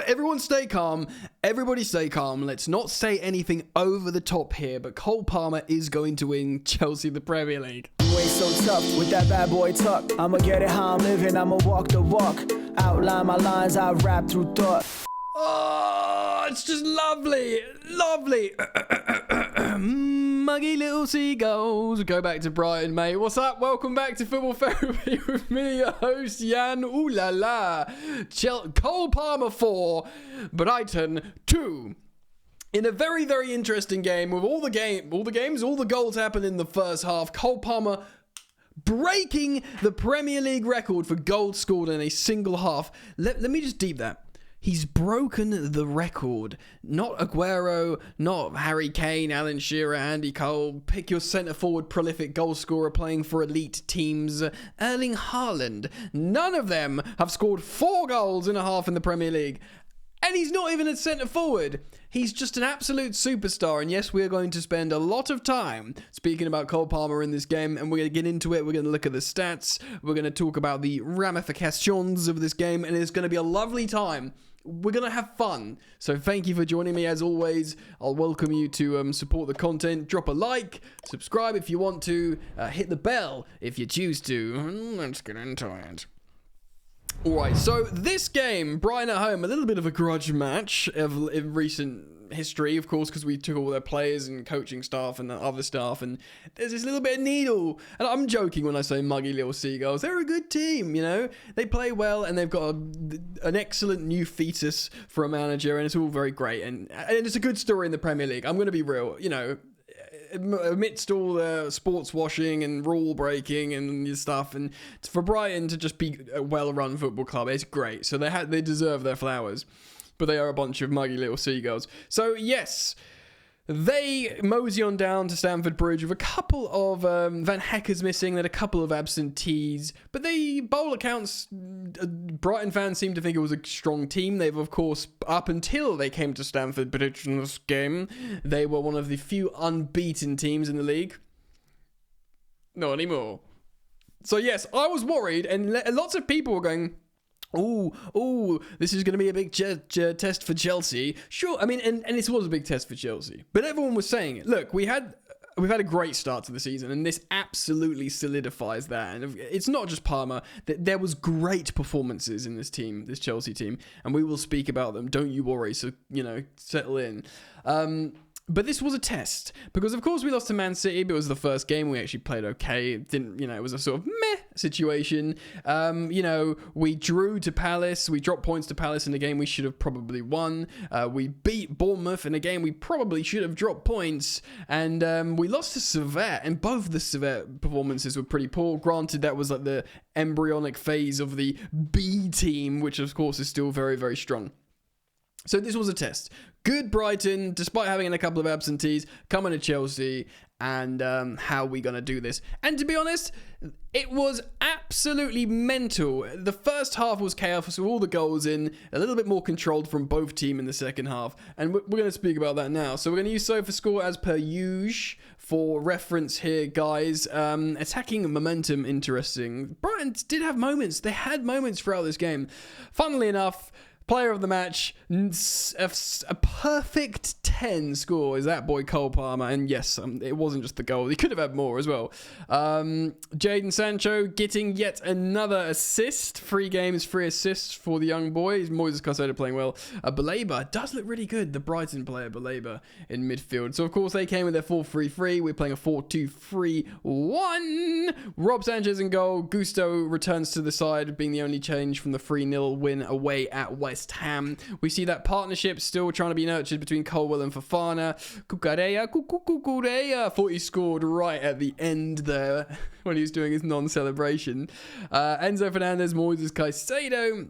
everyone stay calm. Everybody stay calm. Let's not say anything over the top here, but Cole Palmer is going to win Chelsea the Premier League. You ain't so tough with that bad boy tuck. I'ma get it how I'm living, I'ma walk the walk. Outline my lines, I rap through thought. Oh, it's just lovely. Lovely. Muggy little seagulls. Go back to Brighton, mate. What's up? Welcome back to Football Therapy with me, your host, Jan. Ooh la la. Cole Palmer 4, Brighton 2. In a very, very interesting game with all the goals happened in the first half. Cole Palmer breaking the Premier League record for goals scored in a single half. Let me just deep that. He's broken the record. Not Aguero, not Harry Kane, Alan Shearer, Andy Cole. Pick your centre-forward prolific goal scorer playing for elite teams. Erling Haaland. None of them have scored 4 goals in a half in the Premier League. And he's not even a centre-forward. He's just an absolute superstar. And yes, we're going to spend a lot of time speaking about Cole Palmer in this game. And we're going to get into it. We're going to look at the stats. We're going to talk about the ramifications of this game. And it's going to be a lovely time. We're going to have fun. So thank you for joining me as always. I'll welcome you to support the content. Drop a like, subscribe if you want to, hit the bell if you choose to. Let's get into it. Alright, so this game, Brighton at home, a little bit of a grudge match in recent history, of course, because we took all their players and coaching staff and the other staff, and there's this little bit of needle. And I'm joking when I say muggy little seagulls. They're a good team, you know? They play well, and they've got an excellent new fetus for a manager, and it's all very great. And it's a good story in the Premier League. I'm going to be real, you know. Amidst all the sports washing and rule breaking and stuff, and for Brighton to just be a well-run football club, it's great. So they deserve their flowers, but they are a bunch of muggy little seagulls. So yes, they mosey on down to Stamford Bridge with a couple of Van Hecker's missing, then a couple of absentees, but they, by all accounts, Brighton fans seem to think it was a strong team. They've, of course, up until they came to Stamford Bridge in this game, they were one of the few unbeaten teams in the league. Not anymore. So yes, I was worried, and lots of people were going, oh, this is going to be a big test for Chelsea. Sure, I mean, and this was a big test for Chelsea. But everyone was saying it. Look, we've had a great start to the season, and this absolutely solidifies that. And it's not just Palmer. There was great performances in this team, this Chelsea team, and we will speak about them. Don't you worry. So, you know, settle in. But this was a test, because of course we lost to Man City, but it was the first game. We actually played okay. It was a sort of meh situation. We drew to Palace. We dropped points to Palace in a game we should have probably won. We beat Bournemouth in a game we probably should have dropped points. And we lost to Servette, and both of the Servette performances were pretty poor. Granted, that was like the embryonic phase of the B team, which of course is still very, very strong. So this was a test. Good Brighton, despite having a couple of absentees, coming to Chelsea, and how are we going to do this? And to be honest, it was absolutely mental. The first half was chaos with all the goals in, a little bit more controlled from both teams in the second half, and we're going to speak about that now. So we're going to use SofaScore as per usual for reference here, guys. Attacking momentum, interesting. Brighton did have moments. They had moments throughout this game. Funnily enough, player of the match, a perfect 10 score is that boy Cole Palmer. And yes, it wasn't just the goal. He could have had more as well. Jadon Sancho getting yet another assist. 3 games, 3 assists for the young boy. Moises Caicedo playing well. Baleba does look really good. The Brighton player, Baleba, in midfield. So, of course, they came with their 4-3-3. We're playing a 4-2-3-1. Rob Sanchez in goal. Gusto returns to the side, being the only change from the 3-0 win away at West Ham. We see that partnership still trying to be nurtured between Colwill and Fofana. Cucurella, thought he scored right at the end there when he was doing his non-celebration. Enzo Fernandez, Moises Caicedo.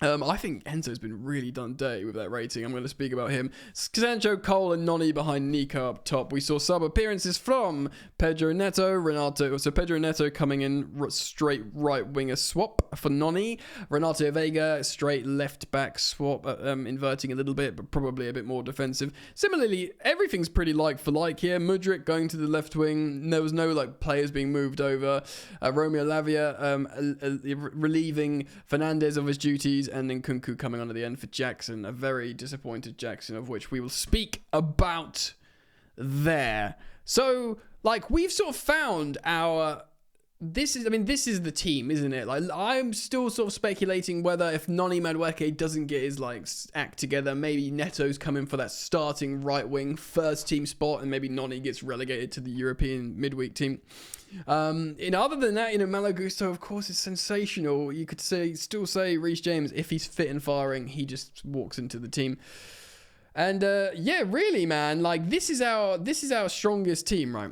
I think Enzo's been really done dirty with that rating. I'm going to speak about him. Sancho, Cole, and Noni behind Nico up top. We saw sub appearances from Pedro Neto, Renato. So Pedro Neto coming in straight right winger swap for Noni. Renato Vega straight left back swap, inverting a little bit, but probably a bit more defensive. Similarly, everything's pretty like for like here. Mudryk going to the left wing. There was no like players being moved over. Romeo Lavia relieving Fernandez of his duties. and then Kunku coming on at the end for Jackson. A very disappointed Jackson, of which we will speak about there. So, like, we've sort of found our... This is the team, isn't it? Like, I'm still sort of speculating whether if Noni Madueke doesn't get his, like, act together, maybe Neto's coming for that starting right wing first team spot, and maybe Noni gets relegated to the European midweek team. Other than that, Malo Gusto, of course, is sensational. You could still say Reece James, if he's fit and firing, he just walks into the team. And yeah, really, man, like this is our strongest team, right?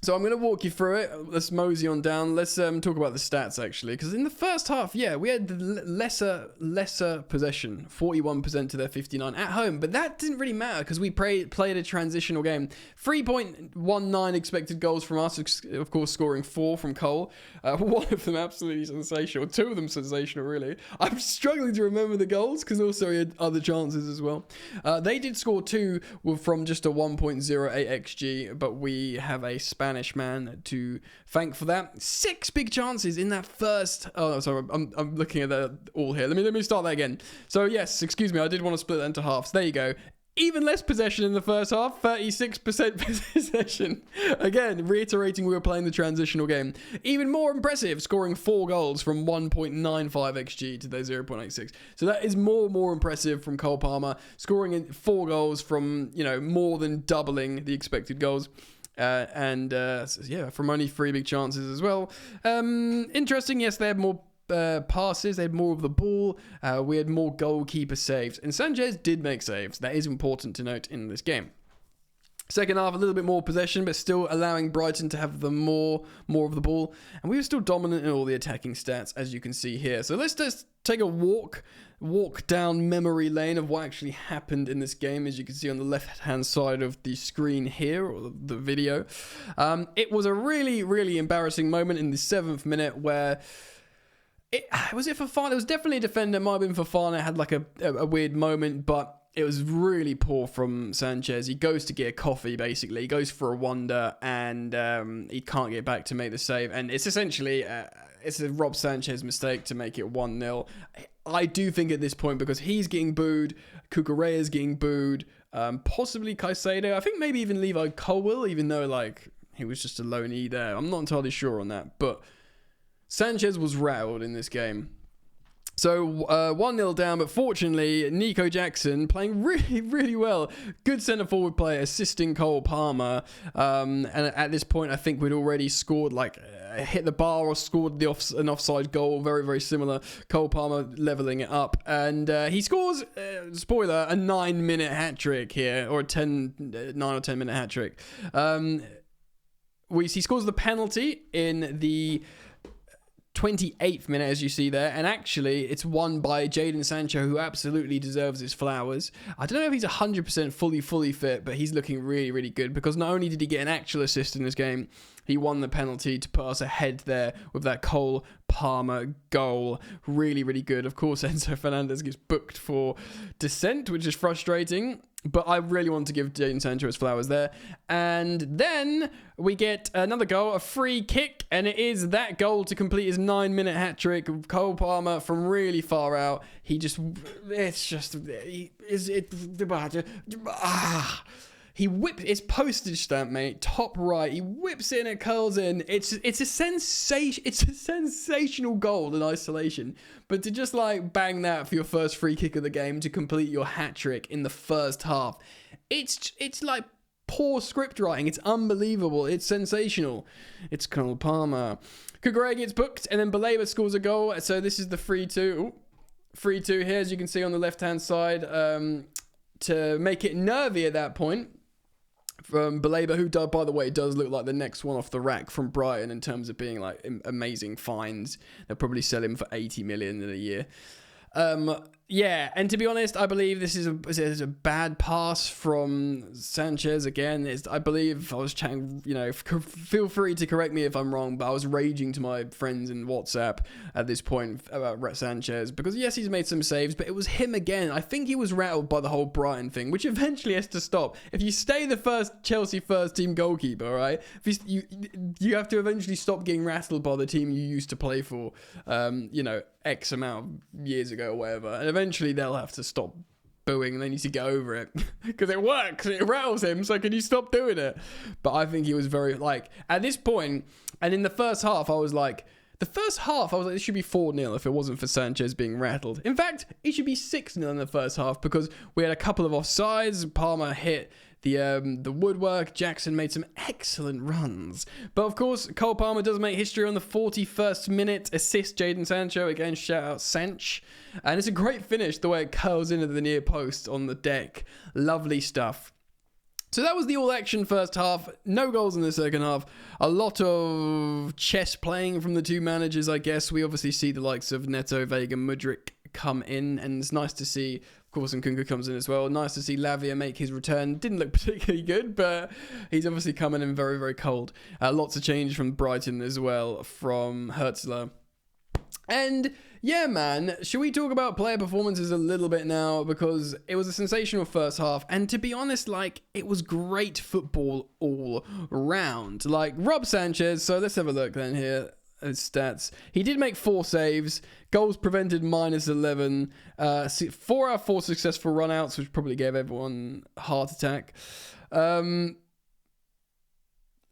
So I'm going to walk you through it. Let's mosey on down. Let's talk about the stats, actually. Because in the first half, yeah, we had lesser possession. 41% to their 59 at home. But that didn't really matter because we played a transitional game. 3.19 expected goals from us. Of course, scoring 4 from Cole. One of them absolutely sensational. 2 of them sensational, really. I'm struggling to remember the goals because also he had other chances as well. They did score 2 from just a 1.08 XG. But we have a Spanish man to thank for that. 6 big chances in that first... Oh, sorry, I'm looking at that all here. Let me start that again. So yes, excuse me, I did want to split that into halves. There you go. Even less possession in the first half, 36% possession. Again, reiterating we were playing the transitional game. Even more impressive, scoring 4 goals from 1.95 XG to their 0.86. So that is more impressive from Cole Palmer, scoring 4 goals from, more than doubling the expected goals. From only 3 big chances as well. Interesting, yes, they had more passes, they had more of the ball, we had more goalkeeper saves, and Sanchez did make saves. That is important to note in this game. Second half, a little bit more possession, but still allowing Brighton to have the more of the ball, and we were still dominant in all the attacking stats, as you can see here. So let's just take a walk down memory lane of what actually happened in this game, as you can see on the left-hand side of the screen here, or the video. It was a really, really embarrassing moment in the 7th minute where... Was it Fofana? It was definitely a defender. It might have been Fofana. It had like a weird moment, but it was really poor from Sanchez. He goes to get a coffee, basically. He goes for a wander, and he can't get back to make the save. And it's essentially... it's a Rob Sanchez mistake to make it 1-0. I do think at this point, because he's getting booed, Cucurella's getting booed, possibly Caicedo. I think maybe even Levi Colwill, even though like he was just a loanee there. I'm not entirely sure on that, but Sanchez was rattled in this game. So 1-0 down, but fortunately, Nico Jackson playing really, really well. Good centre-forward play, assisting Cole Palmer. And at this point, I think we'd already scored, hit the bar or scored an offside goal. Very, very similar. Cole Palmer levelling it up. And he scores, spoiler, a 9-minute hat-trick here, or a 9 or 10-minute hat-trick. He scores the penalty in the 28th minute, as you see there, and actually it's won by Jadon Sancho, who absolutely deserves his flowers. I don't know if he's 100% fully fit, but he's looking really, really good, because not only did he get an actual assist in this game, he won the penalty to put us ahead there with that Cole Palmer goal. Really, really good. Of course, Enzo Fernandez gets booked for dissent, which is frustrating, but I really want to give Jadon Sancho his flowers there. And then we get another goal, a free kick, and it is that goal to complete his 9-minute hat-trick. Cole Palmer from really far out. He whips, it's postage stamp, mate, top right. He whips it and it curls in. It's a sensational goal in isolation. But to just bang that for your first free kick of the game to complete your hat trick in the first half, it's like poor script writing. It's unbelievable. It's sensational. It's Cole Palmer. Cucurella gets booked, and then Baleba scores a goal. So this is the 3-2. 3-2 here, as you can see on the left-hand side, to make it nervy at that point. From Baleba, who, by the way, does look like the next one off the rack from Brighton in terms of being amazing finds. They'll probably sell him for 80 million in a year. Yeah, and to be honest, I believe this is a bad pass from Sanchez again. I believe I was chatting, feel free to correct me if I'm wrong, but I was raging to my friends in WhatsApp at this point about Sanchez because yes, he's made some saves, but it was him again. I think he was rattled by the whole Brighton thing, which eventually has to stop. If you stay the Chelsea first team goalkeeper, right? You have to eventually stop getting rattled by the team you used to play for, X amount of years ago or whatever, and eventually they'll have to stop booing and they need to get over it because it works, it rattles him, so can you stop doing it? But I think he was very, at this point, and in the first half I was like, this should be 4-0 if it wasn't for Sanchez being rattled. In fact, it should be 6-0 in the first half because we had a couple of offsides. Palmer hit the woodwork. Jackson made some excellent runs. But of course, Cole Palmer does make history on the 41st minute. Assist Jadon Sancho. Again, shout out Sanch. And it's a great finish, the way it curls into the near post on the deck. Lovely stuff. So that was the all-action first half. No goals in the second half. A lot of chess playing from the two managers, I guess. We obviously see the likes of Neto, Vega, Mudryk come in. And it's nice to see, of course, Nkunku comes in as well. Nice to see Lavia make his return. Didn't look particularly good, but he's obviously coming in very, very cold. Lots of change from Brighton as well, from Hertzler. And yeah, man, should we talk about player performances a little bit now? Because it was a sensational first half. And to be honest, it was great football all round. Rob Sanchez, so let's have a look then here. His stats. He did make 4 saves. Goals prevented -11. 4 out of 4 successful run-outs, which probably gave everyone a heart attack.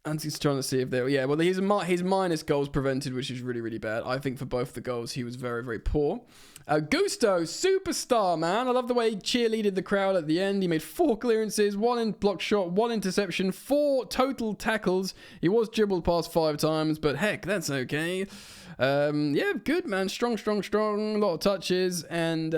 And he's trying to see if his minus goals prevented, which is really, really bad. I think for both the goals, he was very, very poor. Gusto, superstar, man. I love the way he cheerleaded the crowd at the end. He made 4 clearances, 1 in block shot, 1 interception, 4 total tackles. He was dribbled past 5 times, but heck, that's okay. Good, man. Strong. A lot of touches, and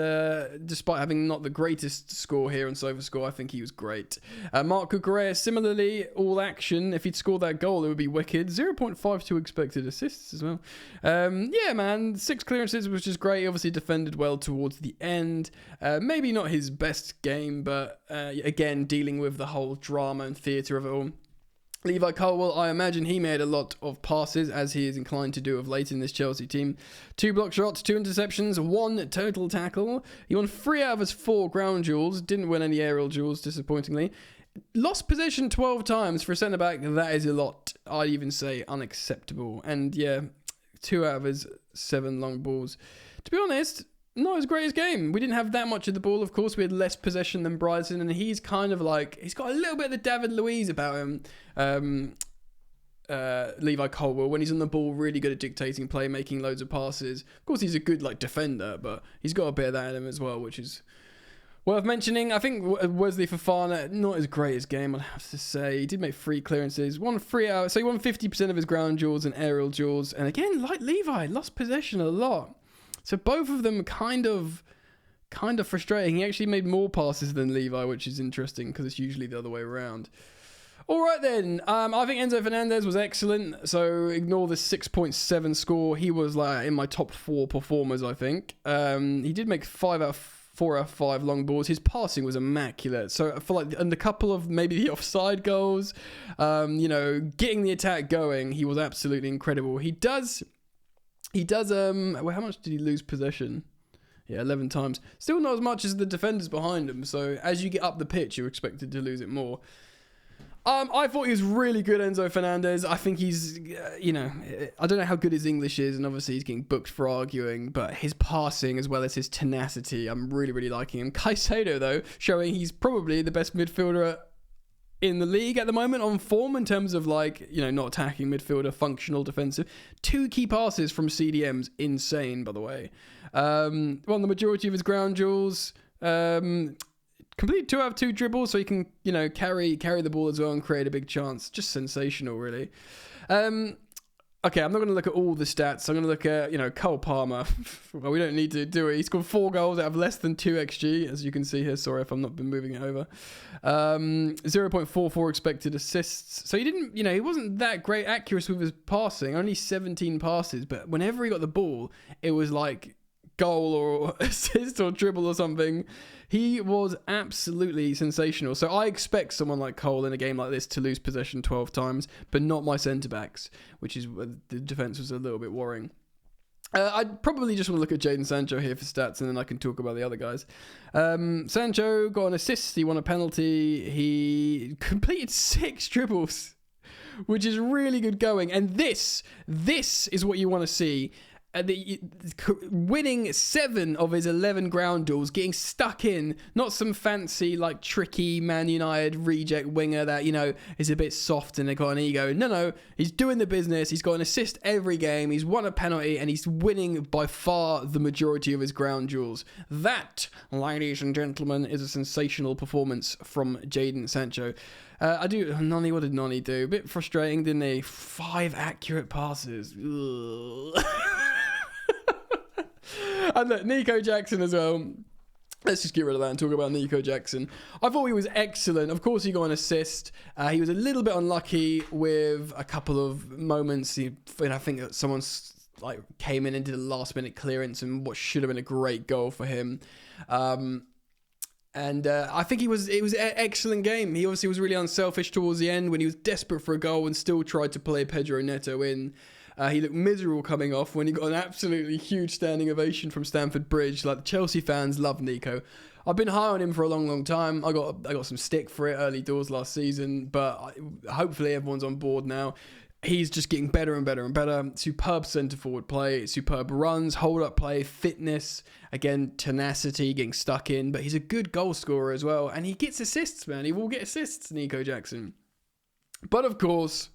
despite having not the greatest score here on SofaScore, I think he was great. Marc Cucurella, similarly, all action. If he'd scored that goal, it would be wicked. 0.52 expected assists as well. Man. 6 clearances, which is great. Obviously defended well towards the end. Maybe not his best game, but again, dealing with the whole drama and theatre of it all. Levi Colwill, I imagine he made a lot of passes, as he is inclined to do of late in this Chelsea team. 2 block shots, 2 interceptions, 1 total tackle. He won 3 out of his 4 ground duels. Didn't win any aerial duels, disappointingly. Lost possession 12 times for a centre-back. That is a lot. I'd even say unacceptable. And 2 out of his 7 long balls. To be honest, not his greatest game. We didn't have that much of the ball, of course. We had less possession than Brighton, and he's kind of he's got a little bit of the David Luiz about him. Levi Colwill, when he's on the ball, really good at dictating play, making loads of passes. Of course, he's a good defender, but he's got a bit of that in him as well, which is worth mentioning. I think Wesley Fofana, not his greatest game, I'd have to say. He did make 3 clearances, won 3 out, so he won 50% of his ground duels and aerial duels. And again, like Levi, lost possession a lot. So both of them kind of frustrating. He actually made more passes than Levi, which is interesting because it's usually the other way around. All right then. I think Enzo Fernandez was excellent. So ignore the 6.7 score. He was in my top 4 performers, I think. He did make 4 out of 5 long balls. His passing was immaculate. So for and a couple of maybe the offside goals, getting the attack going, he was absolutely incredible. He does, how much did he lose possession? Yeah, 11 times. Still not as much as the defenders behind him. So as you get up the pitch, you're expected to lose it more. I thought he was really good, Enzo Fernandez. I think he's, I don't know how good his English is, and obviously he's getting booked for arguing, but his passing as well as his tenacity, I'm really, really liking him. Caicedo, though, showing he's probably the best midfielder in the league at the moment on form in terms of not attacking midfielder, functional defensive. 2 key passes from CDMs, insane, by the way. Won the majority of his ground duels. Complete 2 out of 2 dribbles, so he can, carry the ball as well and create a big chance. Just sensational, really. Okay, I'm not going to look at all the stats. I'm going to look at, Cole Palmer. Well, we don't need to do it. He scored 4 goals out of less than 2 XG, as you can see here. Sorry if I've not been moving it over. 0.44 expected assists. So he didn't, he wasn't that great accuracy with his passing. Only 17 passes, but whenever he got the ball, it was goal or assist or dribble or something. He was absolutely sensational. So I expect someone like Cole in a game like this to lose possession 12 times, but not my centre-backs, which is the defence was a little bit worrying. I'd probably just want to look at Jadon Sancho here for stats, and then I can talk about the other guys. Sancho got an assist. He won a penalty. He completed 6 dribbles, which is really good going. And this is what you want to see. Winning 7 of his 11 ground duels, getting stuck in, not some fancy, like, tricky Man United reject winger that, you know, is a bit soft and they got an ego. No, he's doing the business. He's got an assist every game. He's won a penalty, and he's winning by far the majority of his ground duels. That, ladies and gentlemen, is a sensational performance from Jadon Sancho. What did Nani do? A bit frustrating, didn't he? 5 accurate passes. Ugh. And look, Nico Jackson as well. Let's just get rid of that and talk about Nico Jackson. I thought he was excellent. Of course, he got an assist. He was a little bit unlucky with a couple of moments. I think that someone's like came in and did a last-minute clearance and what should have been a great goal for him. And I think it was an excellent game. He obviously was really unselfish towards the end when he was desperate for a goal and still tried to play Pedro Neto in. He looked miserable coming off when he got an absolutely huge standing ovation from Stamford Bridge. Like, the Chelsea fans love Nico. I've been high on him for a long, long time. I got some stick for it early doors last season, but hopefully everyone's on board now. He's just getting better and better and better. Superb centre-forward play, superb runs, hold-up play, fitness, again, tenacity, getting stuck in. But he's a good goal scorer as well, and he gets assists, man. He will get assists, Nico Jackson. But, of course,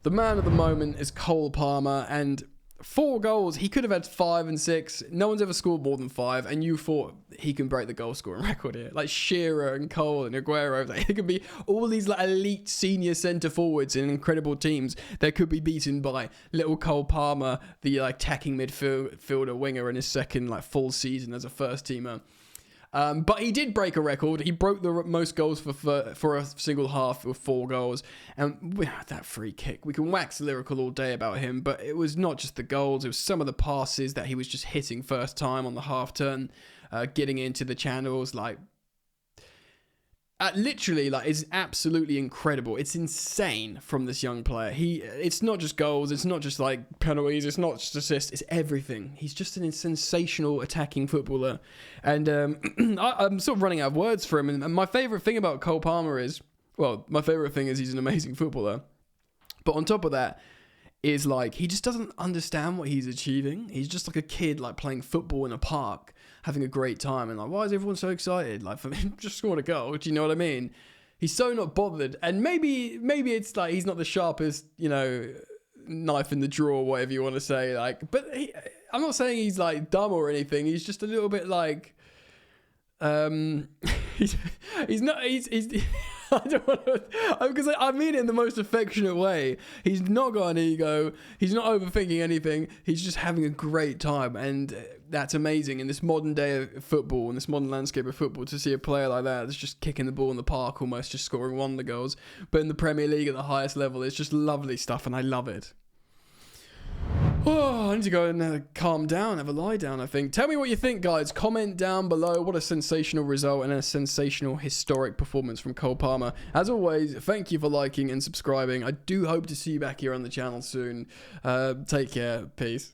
the man of the moment is Cole Palmer, and 4 goals. He could have had 5 and 6. No one's ever scored more than 5, and you thought he can break the goal scoring record here. Like Shearer and Cole and Aguero. Like, it could be all these like elite senior centre forwards in incredible teams that could be beaten by little Cole Palmer, the like attacking midfielder winger in his second like full season as a first teamer. But he did break a record. He broke the most goals for a single half with 4 goals. And that free kick, we can wax lyrical all day about him, but it was not just the goals. It was some of the passes that he was just hitting first time on the half turn, getting into the channels. Like, literally, like, it's absolutely incredible. It's insane from this young player. It's not just goals. It's not just like penalties. It's not just assists. It's everything. He's just a sensational attacking footballer. And I'm sort of running out of words for him. And my favourite thing about Cole Palmer is he's an amazing footballer. But on top of that is like, he just doesn't understand what he's achieving. He's just like a kid, like playing football in a park, having a great time, and like, why is everyone so excited? Like, for him, just scored a goal. Do you know what I mean? He's so not bothered, and maybe it's like he's not the sharpest, you know, knife in the drawer, whatever you want to say. Like, but I'm not saying he's like dumb or anything. He's just a little bit like, he's I don't want to, because I mean it in the most affectionate way. He's not got an ego. He's not overthinking anything. He's just having a great time, and that's amazing in this modern day of football, in this modern landscape of football, to see a player like that that's just kicking the ball in the park, almost just scoring one of the goals. But in the Premier League at the highest level, it's just lovely stuff, and I love it. Oh, I need to go and calm down, have a lie down, I think. Tell me what you think, guys. Comment down below. What a sensational result and a sensational historic performance from Cole Palmer. As always, thank you for liking and subscribing. I do hope to see you back here on the channel soon. Take care. Peace.